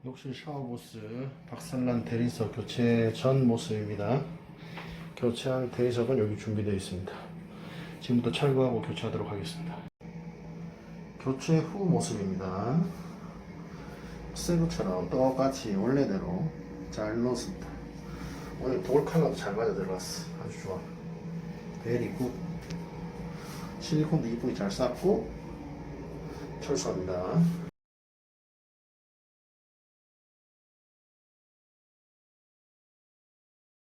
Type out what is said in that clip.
욕실 샤워부스 박살난 대리석 교체 전 모습입니다. 교체한 대리석은 여기 준비되어 있습니다. 지금부터 철거하고 교체하도록 하겠습니다. 교체 후 모습입니다. 새 것처럼 똑같이 원래대로 잘 넣었습니다. 오늘 돌 컬러도 잘 맞아 들어갔어. 아주 좋아. 베리 굿. 실리콘도 이쁘게 잘 쌌고 철수합니다.